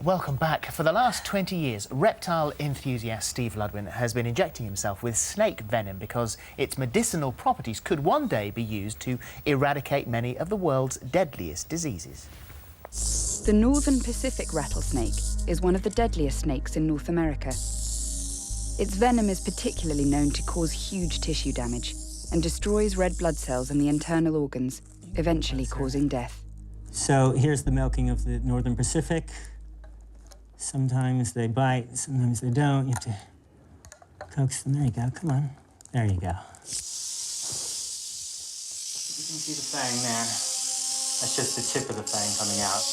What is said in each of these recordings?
Welcome back. For the last 20 years, reptile enthusiast Steve Ludwin has been injecting himself with snake venom because its medicinal properties could one day be used to eradicate many of the world's deadliest diseases. The northern Pacific rattlesnake is one of the deadliest snakes in North America. Its venom is particularly known to cause huge tissue damage and destroys red blood cells in the internal organs, eventually causing death. So here's the milking of the northern Pacific. Sometimes they bite, sometimes they don't. You have to coax them. There you go, come on. There you go. You can see the fang there. That's just the tip of the fang coming out.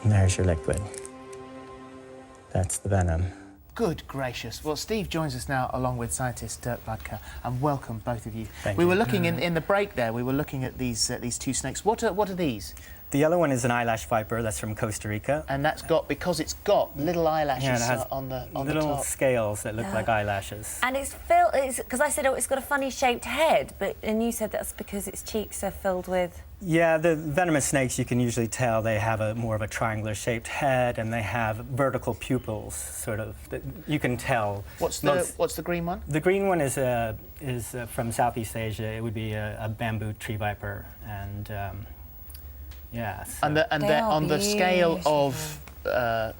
And there's your liquid. That's the venom. Good gracious. Well, Steve joins us now along with scientist Dirk Budker, and welcome both of you. Thank we you. were looking in the break there, we were looking at these two snakes. What are these? The yellow one is an eyelash viper. That's from Costa Rica. And that's got, because it's got little eyelashes Yeah, it has on the little top. scales that look like eyelashes. And it's filled, because I said, oh, it's got a funny shaped head, and you said that's because its cheeks are filled with... Yeah, the venomous snakes, you can usually tell they have more of a triangular shaped head, and they have vertical pupils, sort of. You can tell. What's the green one? The green one is from Southeast Asia. It would be a bamboo tree viper, and yeah. So. And on the scale of their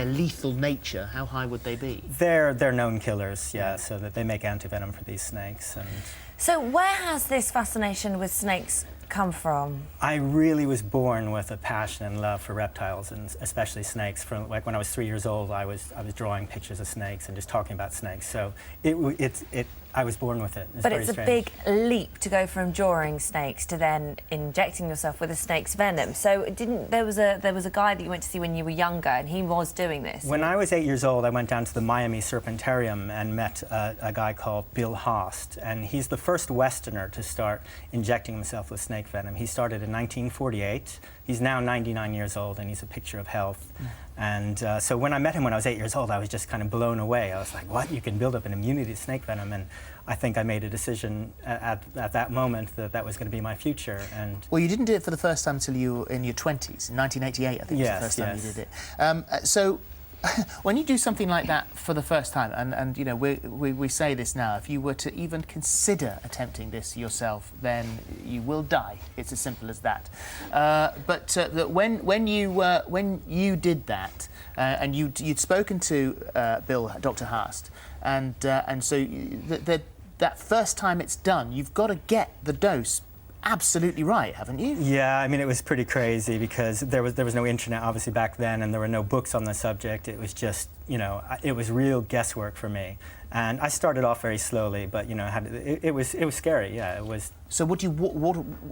lethal nature, how high would they be? They're known killers, yeah. So that they make antivenom for these snakes. And So where has this fascination with snakes come from? I really was born with a passion and love for reptiles, and especially snakes. From like when I was 3 years old, I was drawing pictures of snakes and just talking about snakes. So I was born with it. But it's a big leap to go from drawing snakes to then injecting yourself with a snake's venom. So there was a guy that you went to see when you were younger, and he was doing this. When I was 8 years old, I went down to the Miami Serpentarium and met a guy called Bill Haast, and he's the first Westerner to start injecting himself with snake venom. He started in 1948. He's now 99 years old, and he's a picture of health. And so when I met him when I was 8 years old, I was just kind of blown away. I was like, what? You can build up an immunity to snake venom? And I think I made a decision at that moment that was going to be my future. And well, you didn't do it for the first time until you were in your 20s. In 1988, I think, was the first time you did it. So when you do something like that for the first time, and you know, we say this now, if you were to even consider attempting this yourself, then you will die. It's as simple as that. But when you did that, and you'd spoken to Dr. Haast, and so that first time it's done, you've got to get the dose absolutely right, haven't you? Yeah, I mean, it was pretty crazy because there was no internet obviously back then, and there were no books on the subject. It was just, you know, it was real guesswork for me. And I started off very slowly, but you know, it was scary. Yeah, it was. So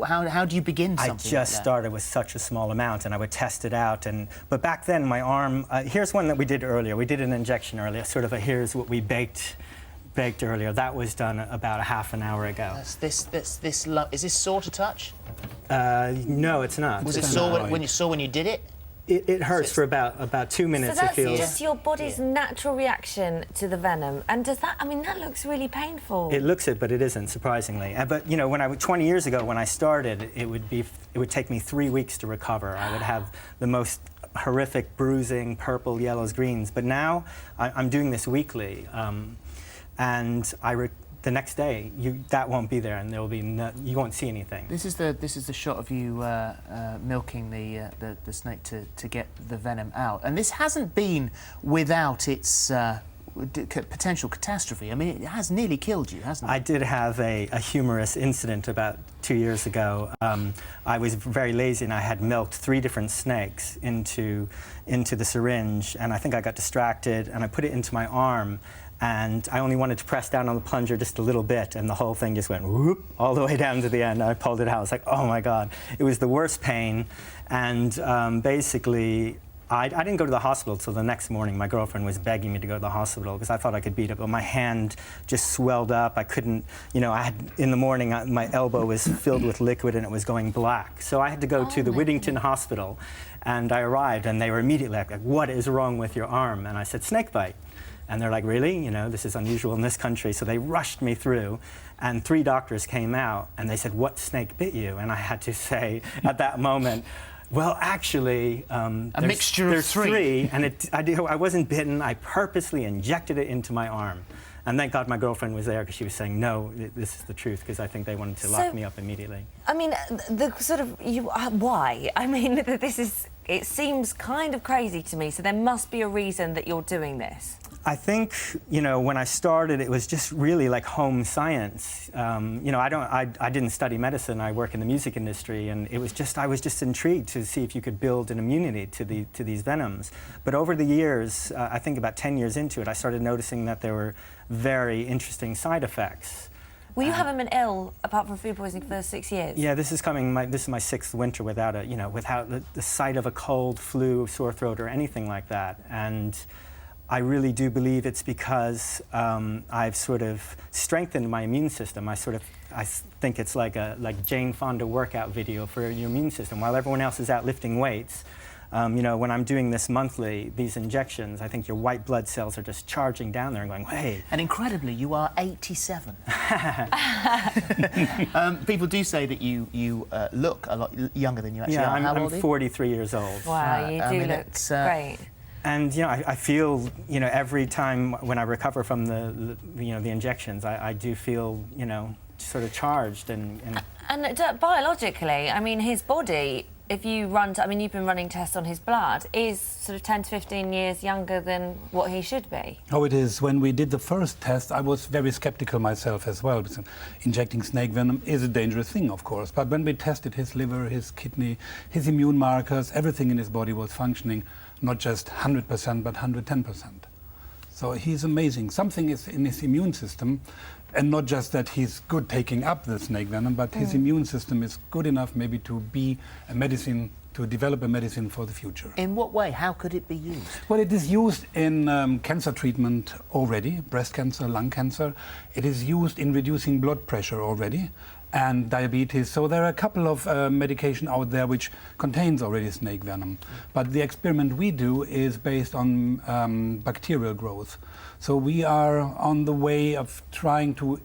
how do you begin something? I just started with such a small amount, and I would test it out. But back then, my arm. Here's one that we did earlier. We did an injection earlier. Sort of here's what we baked earlier. That was done about a half an hour ago. Is this sore to touch? No, it's not. Was it sore when you did it? It hurts for about 2 minutes. So that's it feels just your body's natural reaction to the venom. And does that? I mean, that looks really painful. It looks it, but it isn't, surprisingly. But you know, 20 years ago when I started, it would take me 3 weeks to recover. I would have the most horrific bruising, purple, yellows, greens. But now I'm doing this weekly. And the next day, that won't be there, and there will be you won't see anything. This is the shot of you milking the snake to get the venom out, and this hasn't been without its potential catastrophe. I mean, it has nearly killed you, hasn't it? I did have a humorous incident about 2 years ago. I was very lazy, and I had milked 3 different snakes into the syringe, and I think I got distracted, and I put it into my arm. And I only wanted to press down on the plunger just a little bit, and the whole thing just went whoop all the way down to the end. I pulled it out. I was like, oh my God. It was the worst pain. And basically, I didn't go to the hospital till the next morning. My girlfriend was begging me to go to the hospital because I thought I could beat it, but my hand just swelled up. I couldn't, you know, in the morning, my elbow was filled with liquid and it was going black. So I had to go to the Whittington Hospital, and I arrived, and they were immediately like, what is wrong with your arm? And I said, snake bite. And they're like, really? You know, this is unusual in this country. So they rushed me through, and 3 doctors came out, and they said, what snake bit you? And I had to say at that moment, well, actually, a mixture of there's 3. And I wasn't bitten. I purposely injected it into my arm. And thank God my girlfriend was there, because she was saying, no, this is the truth, because I think they wanted to lock me up immediately. I mean, the sort of, why? I mean, it seems kind of crazy to me, so there must be a reason that you're doing this. I think, you know, when I started, it was just really like home science. You know, I didn't study medicine. I work in the music industry, and it was just, I was just intrigued to see if you could build an immunity to these venoms. But over the years, I think about 10 years into it, I started noticing that there were very interesting side effects. Well, you haven't been ill, apart from food poisoning, for 6 years. Yeah, this is my 6th winter without without the sight of a cold, flu, sore throat, or anything like that. And I really do believe it's because I've sort of strengthened my immune system. I think it's like Jane Fonda workout video for your immune system. While everyone else is out lifting weights, you know, when I'm doing this monthly, these injections, I think your white blood cells are just charging down there and going, hey. And incredibly, you are 87. People do say that you look a lot younger than you actually are. Yeah, How old are I'm you? 43 years old. Wow, you do look great. And you know, I feel, you know, every time when I recover from the injections, I do feel, you know, sort of charged and biologically, I mean, his body, if you run, I mean, you've been running tests on his blood, is sort of 10 to 15 years younger than what he should be. Oh, it is. When we did the first test, I was very skeptical myself as well, because injecting snake venom is a dangerous thing, of course. But when we tested his liver, his kidney, his immune markers, everything in his body was functioning, not just 100%, but 110%. So he's amazing. Something is in his immune system, and not just that he's good taking up the snake venom, but his immune system is good enough maybe to be a medicine, to develop a medicine for the future. In what way? How could it be used? Well, it is used in cancer treatment already, breast cancer, lung cancer. It is used in reducing blood pressure already, and diabetes. So there are a couple of medication out there which contains already snake venom. But the experiment we do is based on bacterial growth. So we are on the way of trying to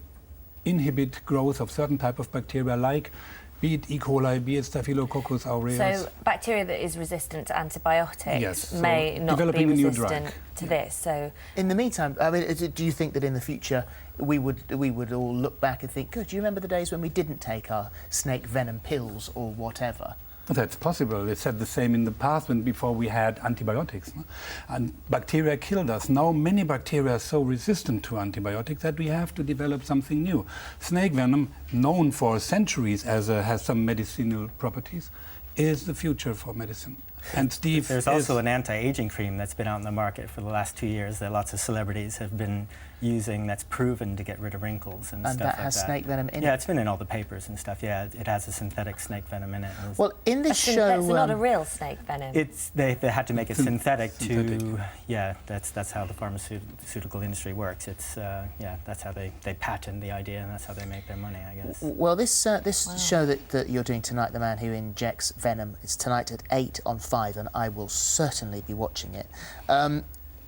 inhibit growth of certain type of bacteria, like be it E. coli, be it Staphylococcus aureus. So bacteria that is resistant to antibiotics Yes, may so not be developing a new resistant drug. to this. So In the meantime, I mean, do you think that in the future we would all look back and think, good, do you remember the days when we didn't take our snake venom pills or whatever? That's possible. They said the same in the past, when before we had antibiotics. No? And bacteria killed us. Now many bacteria are so resistant to antibiotics that we have to develop something new. Snake venom, known for centuries as has some medicinal properties, is the future for medicine. And Steve, there's also an anti-aging cream that's been out in the market for the last 2 years that lots of celebrities have been using, that's proven to get rid of wrinkles and stuff like that. And that has snake venom in it? Yeah, it's been in all the papers and stuff. Yeah, it has a synthetic snake venom in it. Well, in this show... That's not a real snake venom. They had to make it synthetic to... Yeah, that's how the pharmaceutical industry works. It's, yeah, that's how they patent the idea, and that's how they make their money, I guess. Well, this show that you're doing tonight, The Man Who Injects Venom, is tonight at 8 on 5, and I will certainly be watching it.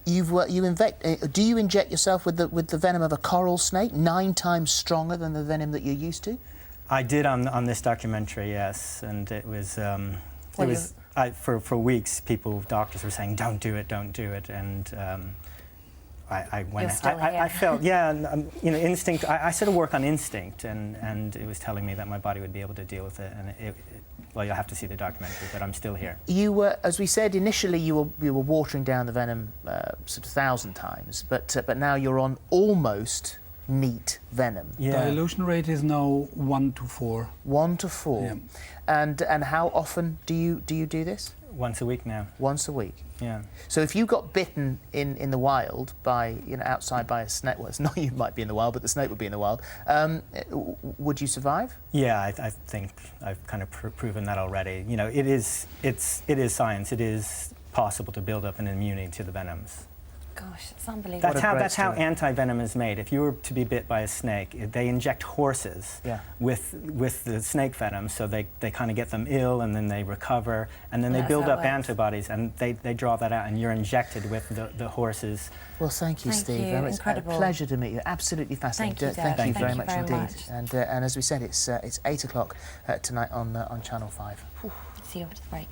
Do you inject yourself with the venom of a coral snake, 9 times stronger than the venom that you're used to? I did on this documentary, yes, and it was for weeks. Doctors were saying, don't do it, and I went. I felt, yeah, you know, instinct. I sort of work on instinct, and it was telling me that my body would be able to deal with it, and well, you'll have to see the documentary, but I'm still here. You were, as we said initially, you were watering down the venom sort of 1,000 times, but now you're on almost neat venom. Yeah. Dilution rate is now 1 to 4. 1 to 4. Yeah. And how often do you do this? Once a week now. Once a week. Yeah. So if you got bitten in the wild by, you know, outside by a snake, well, it's not you might be in the wild, but the snake would be in the wild, would you survive? Yeah, I think I've kind of proven that already. You know, it is science. It is possible to build up an immunity to the venoms. Gosh, it's unbelievable. That's how anti-venom is made. If you were to be bit by a snake, they inject horses with the snake venom, so they kind of get them ill, and then they recover, and then they build up antibodies, and they draw that out, and you're injected with the horses. Well, thank you, Steve. It's a pleasure to meet you. Absolutely fascinating. Thank you, Thank you very much indeed. And as we said, it's 8 o'clock tonight on Channel 5. See you after the break.